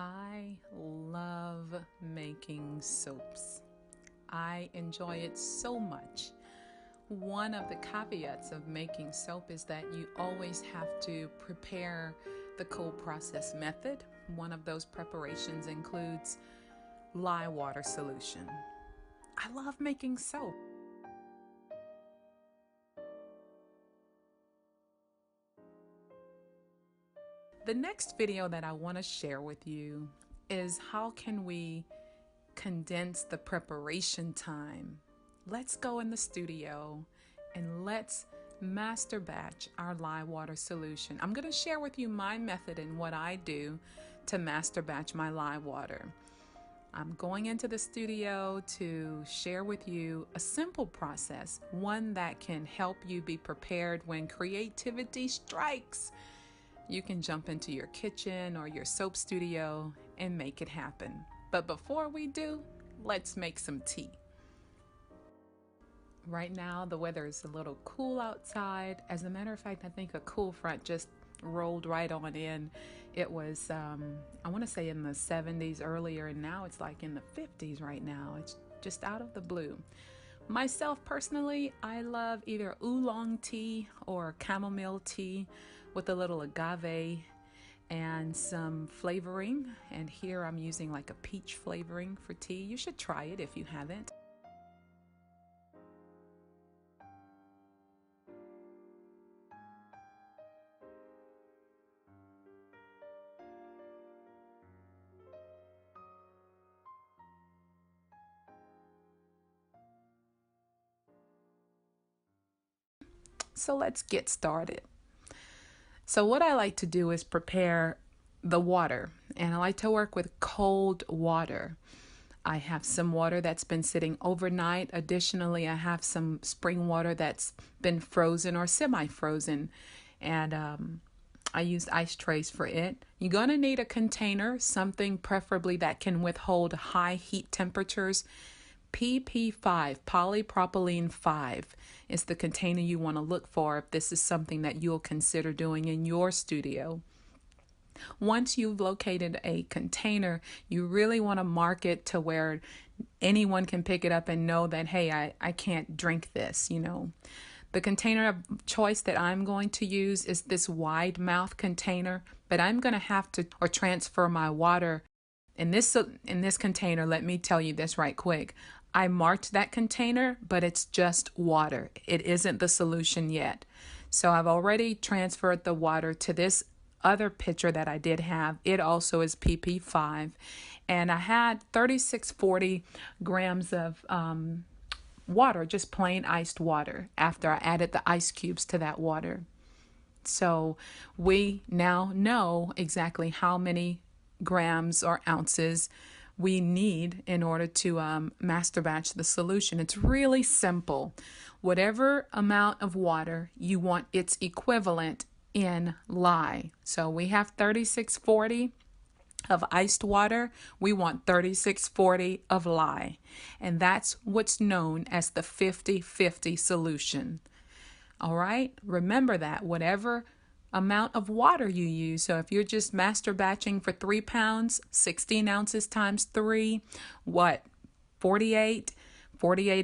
I love making soaps. I enjoy it so much. One of the caveats of making soap is that you always have to prepare the cold process method. One of those preparations includes lye water solution. I love making soap. The next video that I want to share with you is how can we condense the preparation time. Let's go in the studio and let's master batch our lye water solution. I'm going to share with you my method and what I do to master batch my lye water. I'm going into the studio to share with you a simple process, one that can help you be prepared when creativity strikes. You can jump into your kitchen or your soap studio and make it happen. But before we do, let's make some tea. Right now, the weather is a little cool outside. As a matter of fact, I think a cool front just rolled right on in. It was, I want to say in the 70s earlier, and now it's like in the 50s right now. It's just out of the blue. Myself personally, I love either oolong tea or chamomile tea with a little agave and some flavoring. And here I'm using like a peach flavoring for tea. You should try it if you haven't. So let's get started. So what I like to do is prepare the water, and I like to work with cold water. I have some water that's been sitting overnight. Additionally, I have some spring water that's been frozen or semi-frozen, and I used ice trays for it. You're going to need a container, something preferably that can withhold high heat temperatures. PP5, polypropylene 5, is the container you want to look for if this is something that you'll consider doing in your studio. Once you've located a container, you really want to mark it to where anyone can pick it up and know that, hey, I can't drink this, you know. The container of choice that I'm going to use is this wide mouth container, but I'm going to have to transfer my water in this container. Let me tell you this right quick. I marked that container, but it's just water. It isn't the solution yet. So I've already transferred the water to this other pitcher that I did have. It also is PP5. And I had 3640 grams of water, just plain iced water, after I added the ice cubes to that water. So we now know exactly how many grams or ounces we need in order to master batch the solution. It's really simple. Whatever amount of water you want its equivalent in lye. So we have 3640 of iced water. We want 3640 of lye. And that's what's known as the 50-50 solution. All right? Remember that. Whatever amount of water you use. So if you're just master batching for 3 pounds, 16 ounces times 3, what? 48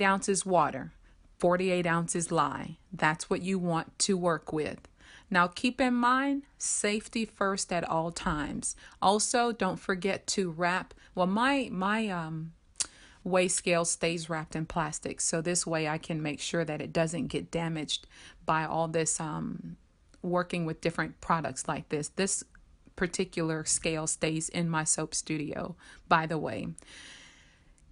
ounces water, 48 ounces lye. That's what you want to work with. Now keep in mind, safety first at all times. Also, don't forget to wrap, well, my weigh scale stays wrapped in plastic, so this way I can make sure that it doesn't get damaged by all this working with different products like this. This particular scale stays in my soap studio, by the way.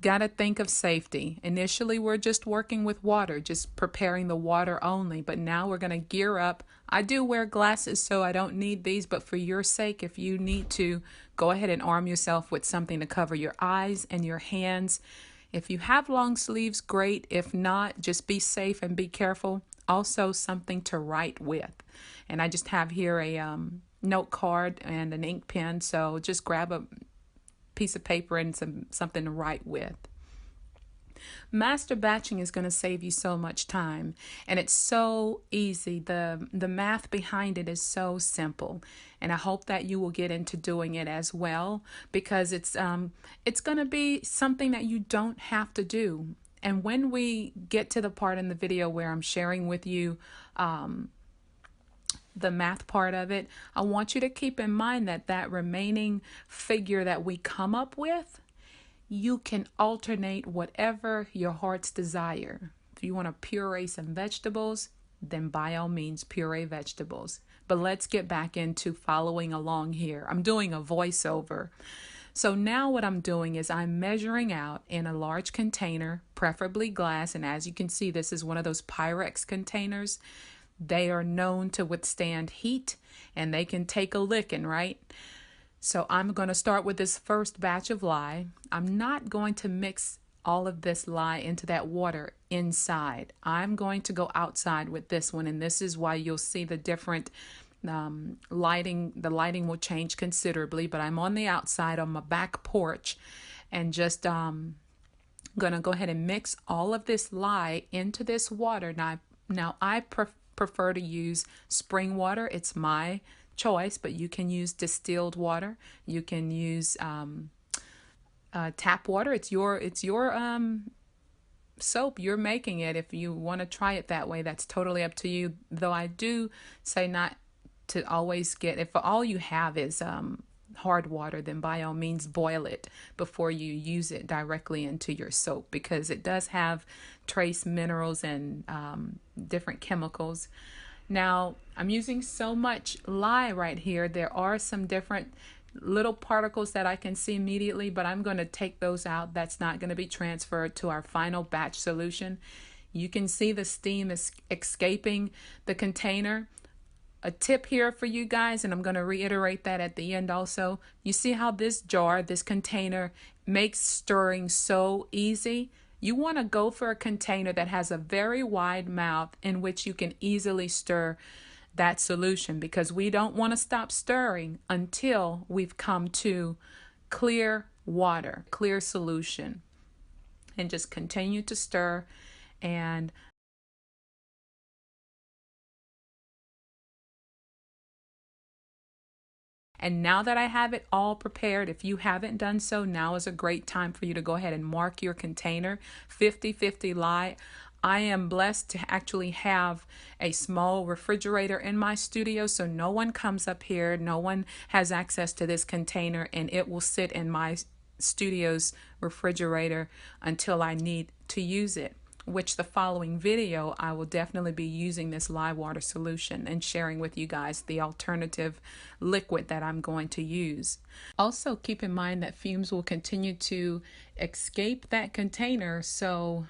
Gotta think of safety. Initially, we're just working with water, just preparing the water only, but now we're gonna gear up. I do wear glasses, so I don't need these, but for your sake, if you need to, go ahead and arm yourself with something to cover your eyes and your hands. If you have long sleeves, great. If not, just be safe and be careful. Also, something to write with. And I just have here a note card and an ink pen, so just grab a piece of paper and something to write with. Master batching is going to save you so much time, and it's so easy. The math behind it is so simple, and I hope that you will get into doing it as well, because it's going to be something that you don't have to do. And when we get to the part in the video where I'm sharing with you the math part of it, I want you to keep in mind that that remaining figure that we come up with, you can alternate whatever your heart's desire. If you want to puree some vegetables, then by all means puree vegetables. But let's get back into following along here. I'm doing a voiceover. So now what I'm doing is I'm measuring out in a large container, preferably glass. And as you can see, this is one of those Pyrex containers. They are known to withstand heat, and they can take a licking, right? So I'm going to start with this first batch of lye. I'm not going to mix all of this lye into that water inside. I'm going to go outside with this one, and this is why you'll see the different lighting. The lighting will change considerably, but I'm on the outside on my back porch, and just going to go ahead and mix all of this lye into this water. Now I prefer to use spring water. It's my choice, but you can use distilled water. You can use tap water. It's your soap. You're making it. If you want to try it that way, that's totally up to you. Though I do say not to always get, if all you have is hard water, then by all means boil it before you use it directly into your soap, because it does have trace minerals and different chemicals. Now, I'm using so much lye right here. There are some different little particles that I can see immediately, but I'm going to take those out. That's not going to be transferred to our final batch solution. You can see the steam is escaping the container. A tip here for you guys, and I'm going to reiterate that at the end also. You see how this jar, this container, makes stirring so easy? You want to go for a container that has a very wide mouth in which you can easily stir that solution, because we don't want to stop stirring until we've come to clear water, clear solution. And just continue to stir. And now that I have it all prepared, if you haven't done so, now is a great time for you to go ahead and mark your container 50/50 lye. I am blessed to actually have a small refrigerator in my studio, so no one comes up here, no one has access to this container, and it will sit in my studio's refrigerator until I need to use it. Which the following video, I will definitely be using this lye water solution and sharing with you guys the alternative liquid that I'm going to use. Also, keep in mind that fumes will continue to escape that container, so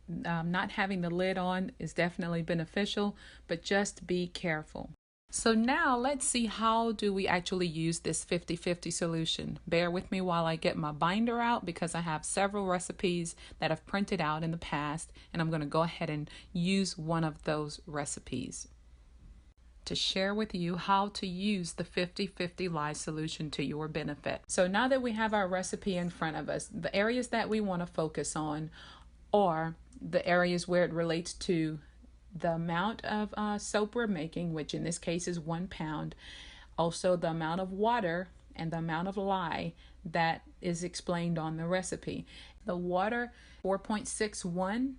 not having the lid on is definitely beneficial, but just be careful. So now let's see, how do we actually use this 50/50 solution. Bear with me while I get my binder out, because I have several recipes that I've printed out in the past, and I'm going to go ahead and use one of those recipes to share with you how to use the 50/50 lye solution to your benefit. So now that we have our recipe in front of us, the areas that we want to focus on are the areas where it relates to the amount of soap we're making, which in this case is 1 pound. Also the amount of water and the amount of lye that is explained on the recipe. The water 4.61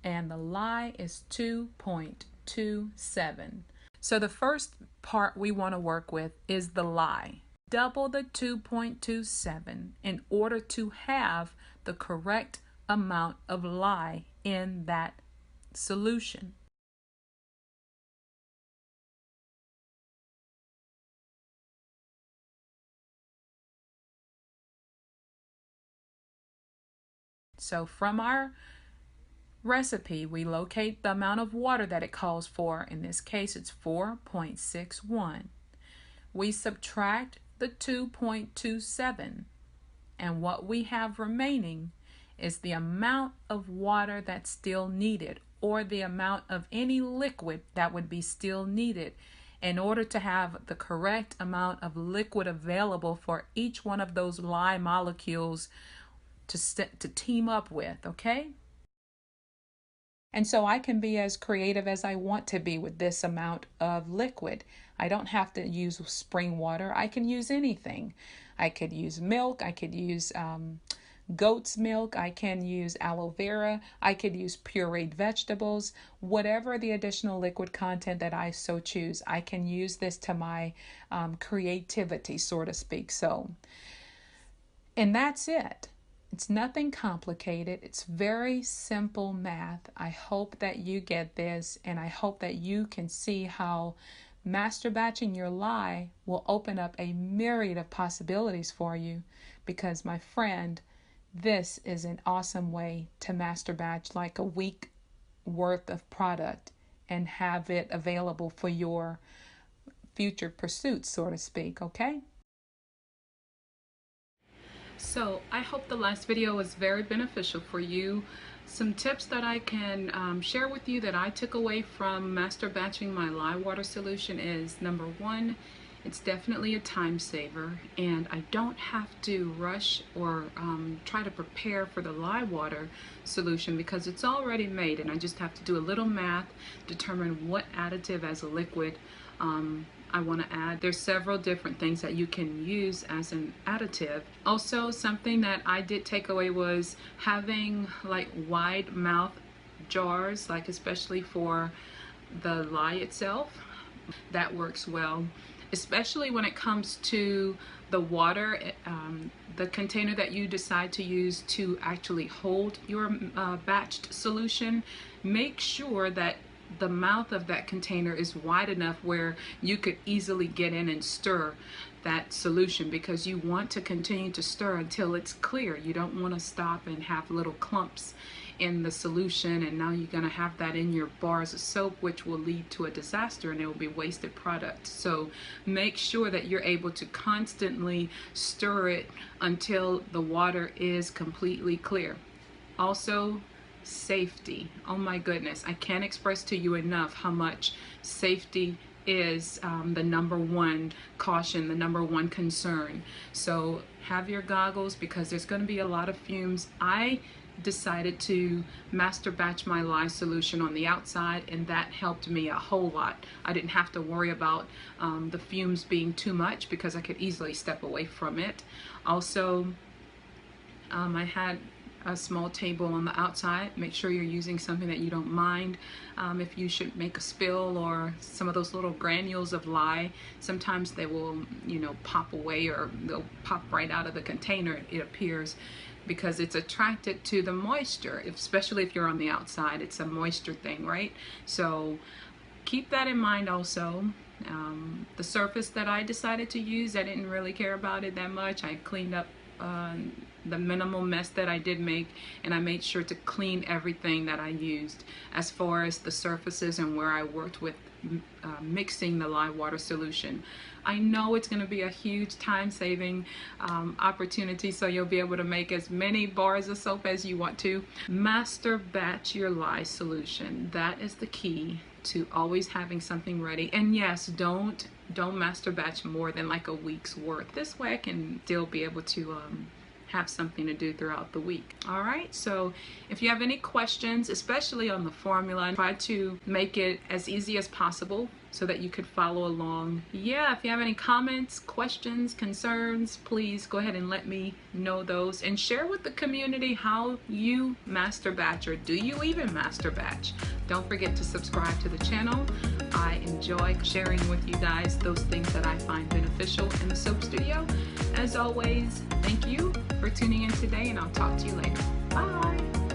and the lye is 2.27. So the first part we want to work with is the lye. Double the 2.27 in order to have the correct amount of lye in that solution. So from our recipe, we locate the amount of water that it calls for. In this case, it's 4.61. We subtract the 2.27, and what we have remaining is the amount of water that's still needed, or the amount of any liquid that would be still needed in order to have the correct amount of liquid available for each one of those lye molecules to team up with, okay? And so I can be as creative as I want to be with this amount of liquid. I don't have to use spring water. I can use anything. I could use milk. I could use goat's milk. I can use aloe vera. I could use pureed vegetables. Whatever the additional liquid content that I so choose, I can use this to my creativity, so to speak. And that's it. It's nothing complicated. It's very simple math. I hope that you get this, and I hope that you can see how master batching your lye will open up a myriad of possibilities for you, because my friend, this is an awesome way to master batch like a week worth of product and have it available for your future pursuits, so to speak, okay? So I hope the last video was very beneficial for you. Some tips that I can share with you that I took away from master batching my lye water solution is, number one, it's definitely a time saver, and I don't have to rush or try to prepare for the lye water solution because it's already made, and I just have to do a little math, determine what additive as a liquid I want to add. There's several different things that you can use as an additive. Also, something that I did take away was having like wide mouth jars, like especially for the lye itself. That works well, especially when it comes to the water, the container that you decide to use to actually hold your batched solution. Make sure that the mouth of that container is wide enough where you could easily get in and stir that solution, because you want to continue to stir until it's clear. You don't want to stop and have little clumps in the solution, and now you're going to have that in your bars of soap, which will lead to a disaster and it will be wasted product. So make sure that you're able to constantly stir it until the water is completely clear. Also, safety. Oh my goodness, I can't express to you enough how much safety is the number one caution, the number one concern. So have your goggles, because there's going to be a lot of fumes. I decided to master batch my lye solution on the outside, and that helped me a whole lot. I didn't have to worry about the fumes being too much because I could easily step away from it. Also, I had a small table on the outside. Make sure you're using something that you don't mind. If you should make a spill or some of those little granules of lye, sometimes they will, you know, pop away, or they'll pop right out of the container, it appears, because it's attracted to the moisture, especially if you're on the outside. It's a moisture thing, right? So keep that in mind also. The surface that I decided to use, I didn't really care about it that much. I cleaned up the minimal mess that I did make, and I made sure to clean everything that I used as far as the surfaces and where I worked with mixing the lye water solution. I know it's going to be a huge time-saving opportunity, so you'll be able to make as many bars of soap as you want to. Master batch your lye solution. That is the key to always having something ready. And yes, don't master batch more than like a week's worth. This way I can still be able to have something to do throughout the week. All right, so if you have any questions, especially on the formula, try to make it as easy as possible so that you could follow along. Yeah, if you have any comments, questions, concerns, please go ahead and let me know those, and share with the community how you master batch, or do you even master batch. Don't forget to subscribe to the channel. I enjoy sharing with you guys those things that I find beneficial in the soap studio. As always, thank you for tuning in today, and I'll talk to you later. Bye.